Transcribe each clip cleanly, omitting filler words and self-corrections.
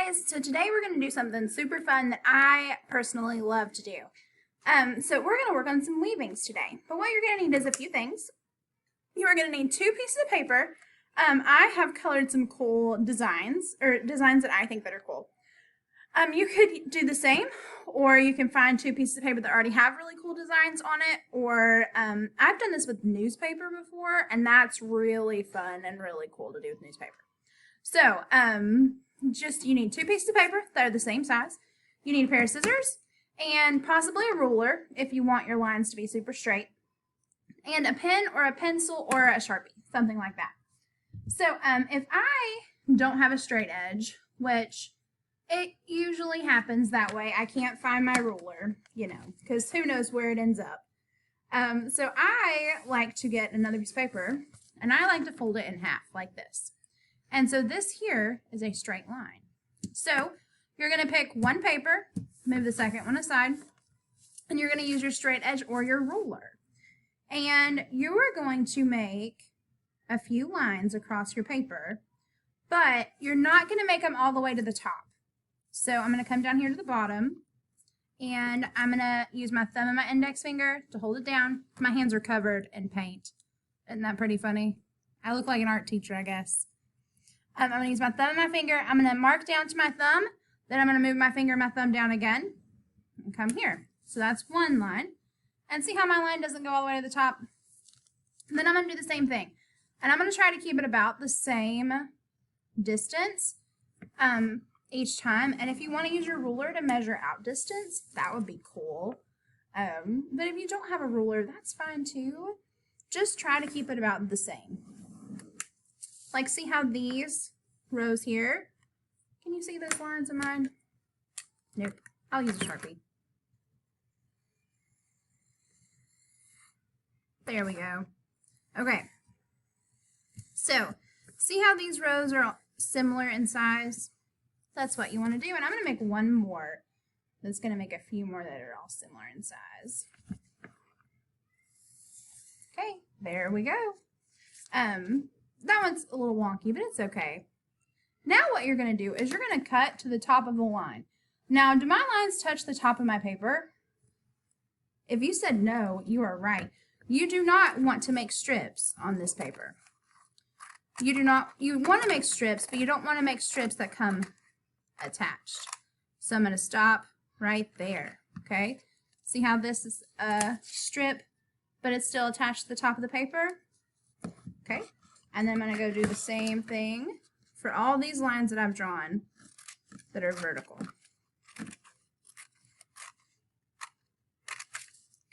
guys, so today we're going to do something super fun that I personally love to do. So we're going to work on some weavings today, but what you're going to need is a few things. You are going to need 2 pieces of paper. I have colored some cool designs, or designs that I think that are cool. You could do the same, or you can find 2 pieces of paper that already have really cool designs on it, or I've done this with newspaper before, and that's really fun and really cool to do with newspaper. So, you need 2 pieces of paper that are the same size. You need a pair of scissors and possibly a ruler if you want your lines to be super straight, and a pen or a pencil or a Sharpie, something like that. So, if I don't have a straight edge, which it usually happens that way, I can't find my ruler, because who knows where it ends up. So I like to get another piece of paper, and I like to fold it in half like this. And so this here is a straight line. So you're going to pick one paper, move the second one aside, and you're going to use your straight edge or your ruler. And you are going to make a few lines across your paper, but you're not going to make them all the way to the top. So I'm going to come down here to the bottom, and I'm going to use my thumb and my index finger to hold it down. My hands are covered in paint. Isn't that pretty funny? I look like an art teacher, I guess. I'm going to use my thumb and my finger. I'm going to mark down to my thumb. Then I'm going to move my finger and my thumb down again and come here. So that's one line. And see how my line doesn't go all the way to the top? And then I'm going to do the same thing. And I'm going to try to keep it about the same distance each time. And if you want to use your ruler to measure out distance, that would be cool. But if you don't have a ruler, that's fine too. Just try to keep it about the same. Like, see how these rows here, can you see those lines of mine? Nope. I'll use a Sharpie. There we go. Okay. So, see how these rows are similar in size? That's what you want to do. And I'm going to make one more that's going to make a few more that are all similar in size. Okay, there we go. That one's a little wonky, but it's okay. Now what you're going to do is you're going to cut to the top of the line. Now, do my lines touch the top of my paper? If you said no, you are right. You do not want to make strips on this paper. You want to make strips, but you don't want to make strips that come attached. So I'm going to stop right there, okay? See how this is a strip, but it's still attached to the top of the paper? Okay. And then I'm going to go do the same thing for all these lines that I've drawn that are vertical.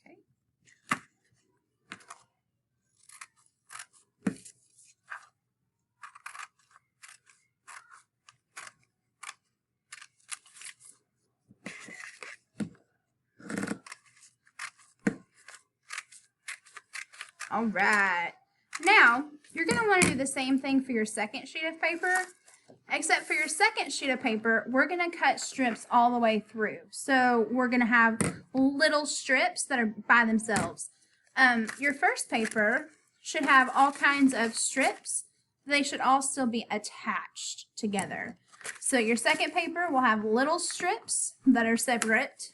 Okay. All right. Now, you're going to want to do the same thing for your second sheet of paper, except for your second sheet of paper, we're going to cut strips all the way through. So we're going to have little strips that are by themselves. Your first paper should have all kinds of strips. They should all still be attached together. So your second paper will have little strips that are separate.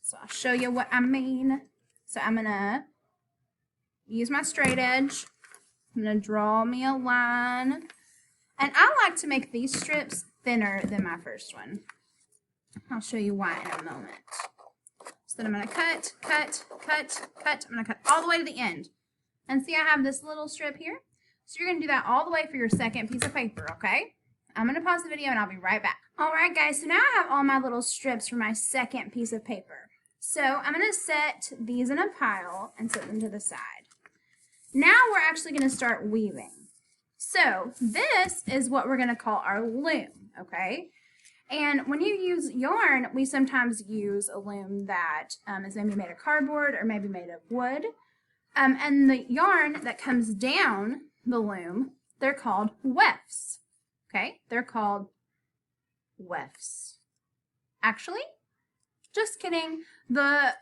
So I'll show you what I mean. So I'm going to use my straight edge. I'm going to draw me a line. And I like to make these strips thinner than my first one. I'll show you why in a moment. So then I'm going to cut, cut, cut, cut. I'm going to cut all the way to the end. And see, I have this little strip here. So you're going to do that all the way for your second piece of paper, okay? I'm going to pause the video and I'll be right back. All right, guys, so now I have all my little strips for my second piece of paper. So I'm going to set these in a pile and set them to the side. Now we're actually going to start weaving. So this is what we're going to call our loom, okay? And when you use yarn, we sometimes use a loom that is maybe made of cardboard or maybe made of wood. And the yarn that comes down the loom, they're called wefts, okay? They're called wefts. Actually, just kidding.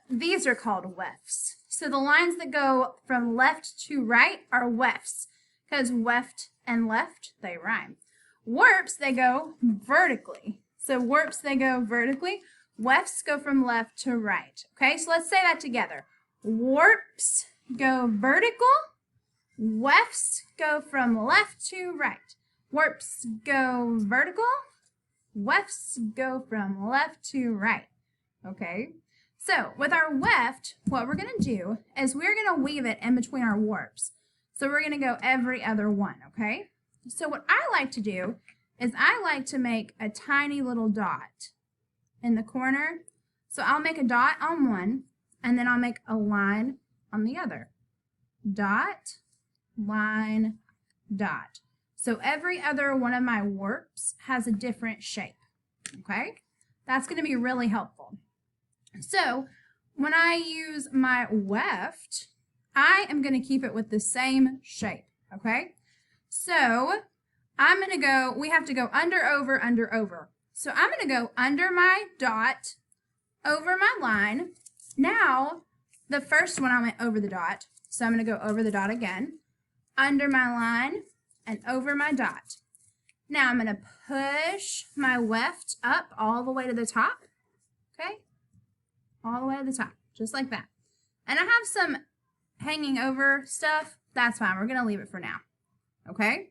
These are called wefts. So the lines that go from left to right are wefts, because weft and left, they rhyme. Warps, they go vertically. So warps, they go vertically. Wefts go from left to right. Okay, so let's say that together. Warps go vertical. Wefts go from left to right. Warps go vertical. Wefts go from left to right. Okay, so with our weft, what we're going to do is we're going to weave it in between our warps. So we're going to go every other one, okay? So what I like to do is I like to make a tiny little dot in the corner. So I'll make a dot on one, and then I'll make a line on the other. Dot, line, dot. So every other one of my warps has a different shape, okay? That's going to be really helpful. So when I use my weft, I am going to keep it with the same shape, okay? So I'm going to go, we have to go under, over, under, over. So I'm going to go under my dot, over my line. Now, the first one I went over the dot, so I'm going to go over the dot again, under my line, and over my dot. Now I'm going to push my weft up all the way to the top, okay? All the way to the top, just like that. And I have some hanging over stuff. That's fine. We're going to leave it for now, okay?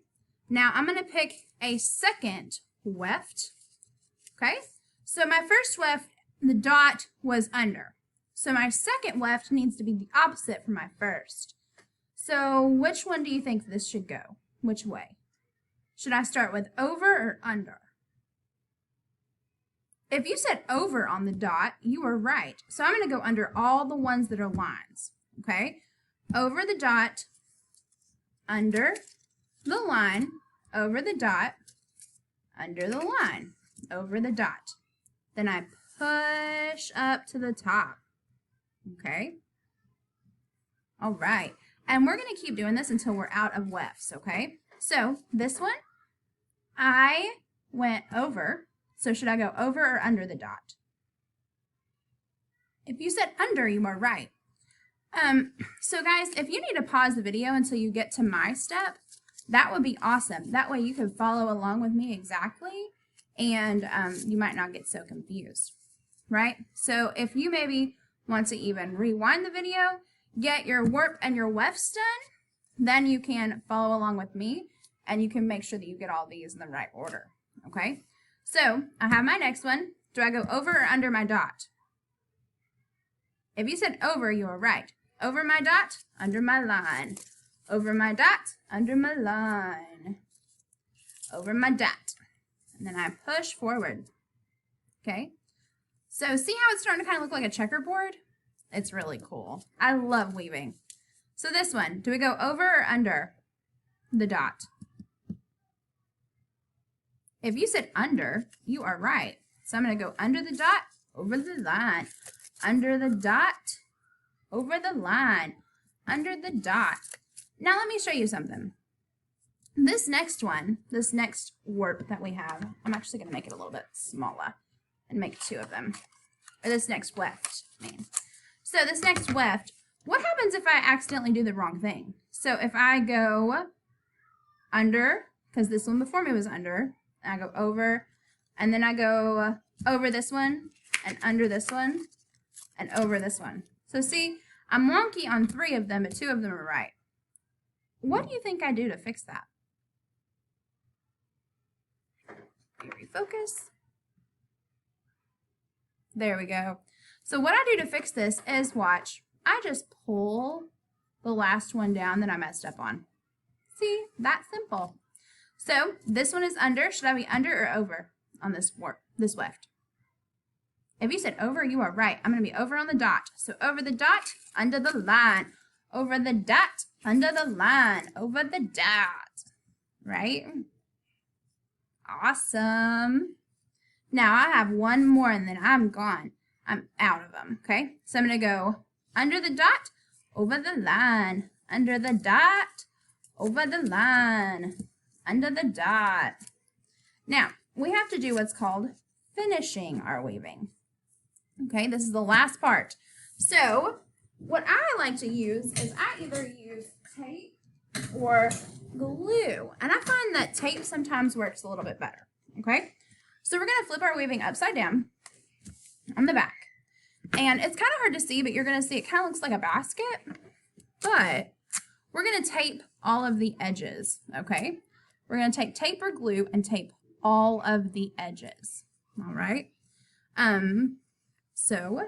Now I'm going to pick a second weft, okay? So my first weft, the dot was under. So my second weft needs to be the opposite from my first. So which one do you think this should go? Which way? Should I start with over or under? If you said over on the dot, you were right. So I'm going to go under all the ones that are lines, okay? Over the dot, under the line, over the dot, under the line, over the dot. Then I push up to the top, okay? All right. And we're going to keep doing this until we're out of wefts, okay? So this one, I went over. So should I go over or under the dot? If you said under, you are right. So guys, if you need to pause the video until you get to my step, that would be awesome. That way you can follow along with me exactly, and you might not get so confused, right? So if you maybe want to even rewind the video, get your warp and your wefts done, then you can follow along with me, and you can make sure that you get all these in the right order, okay? So I have my next one. Do I go over or under my dot? If you said over, you are right. Over my dot, under my line. Over my dot, under my line. Over my dot. And then I push forward. Okay? So see how it's starting to kind of look like a checkerboard? It's really cool. I love weaving. So this one, do we go over or under the dot? If you said under, you are right. So I'm going to go under the dot, over the line, under the dot, over the line, under the dot. Now let me show you something. This next one, this next warp that we have, I'm actually going to make it a little bit smaller and make two of them. Or this next weft, I mean. So this next weft, what happens if I accidentally do the wrong thing? So if I go under, because this one before me was under, I go over, and then I go over this one, and under this one, and over this one. So see, I'm wonky on 3 of them, but 2 of them are right. What do you think I do to fix that? Refocus. There we go. So what I do to fix this is, watch, I just pull the last one down that I messed up on. See, that's simple. So this one is under. Should I be under or over on this warp, this weft? If you said over, you are right. I'm going to be over on the dot. So over the dot, under the line. Over the dot, under the line. Over the dot. Right? Awesome. Now I have one more and then I'm gone. I'm out of them. Okay? So I'm going to go under the dot, over the line. Under the dot, over the line. Under the dot. Now, we have to do what's called finishing our weaving. Okay, this is the last part. So, what I like to use is I either use tape or glue. And I find that tape sometimes works a little bit better. Okay, So we're going to flip our weaving upside down on the back. And it's kind of hard to see, but you're going to see it kind of looks like a basket. But we're going to tape all of the edges, okay? We're going to take tape or glue and tape all of the edges, all right? So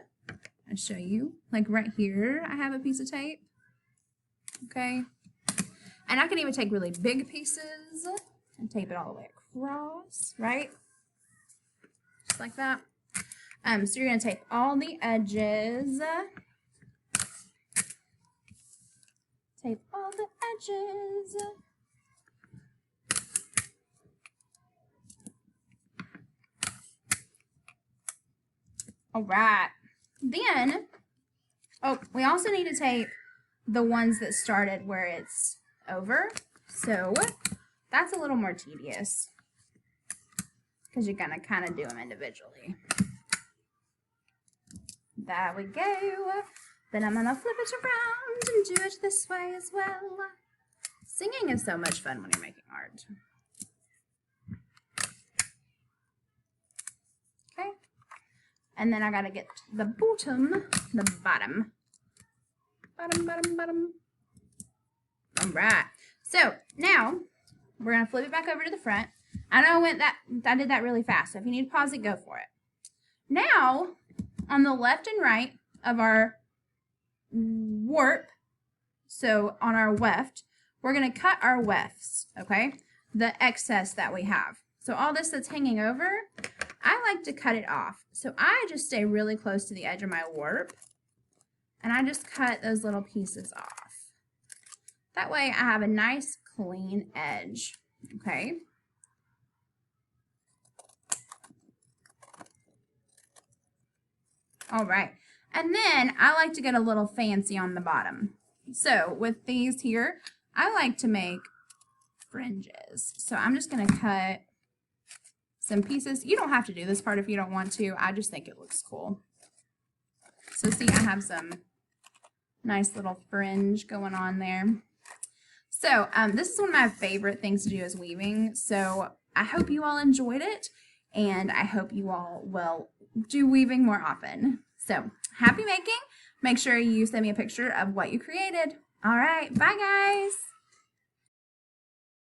I'll show you, like right here, I have a piece of tape, okay? And I can even take really big pieces and tape it all the way across, right? Just like that. So you're going to tape all the edges. Tape all the edges. All right. Then, oh, we also need to tape the ones that started where it's over. So that's a little more tedious because you're going to kind of do them individually. There we go. Then I'm going to flip it around and do it this way as well. Singing is so much fun when you're making art. Okay. And then I got to get the bottom. Bottom. All right. So now we're going to flip it back over to the front. I know I did that really fast, so if you need to pause it, go for it. Now, on the left and right of our warp, so on our weft, we're going to cut our wefts, okay? The excess that we have. So all this that's hanging over, I like to cut it off. So I just stay really close to the edge of my warp, and I just cut those little pieces off. That way I have a nice clean edge, okay? All right. And then I like to get a little fancy on the bottom. So with these here, I like to make fringes. So I'm just going to cut some pieces. You don't have to do this part if you don't want to. I just think it looks cool. So see, I have some nice little fringe going on there. So this is one of my favorite things to do is weaving. So I hope you all enjoyed it, and I hope you all will do weaving more often. So happy making. Make sure you send me a picture of what you created. All right, bye guys.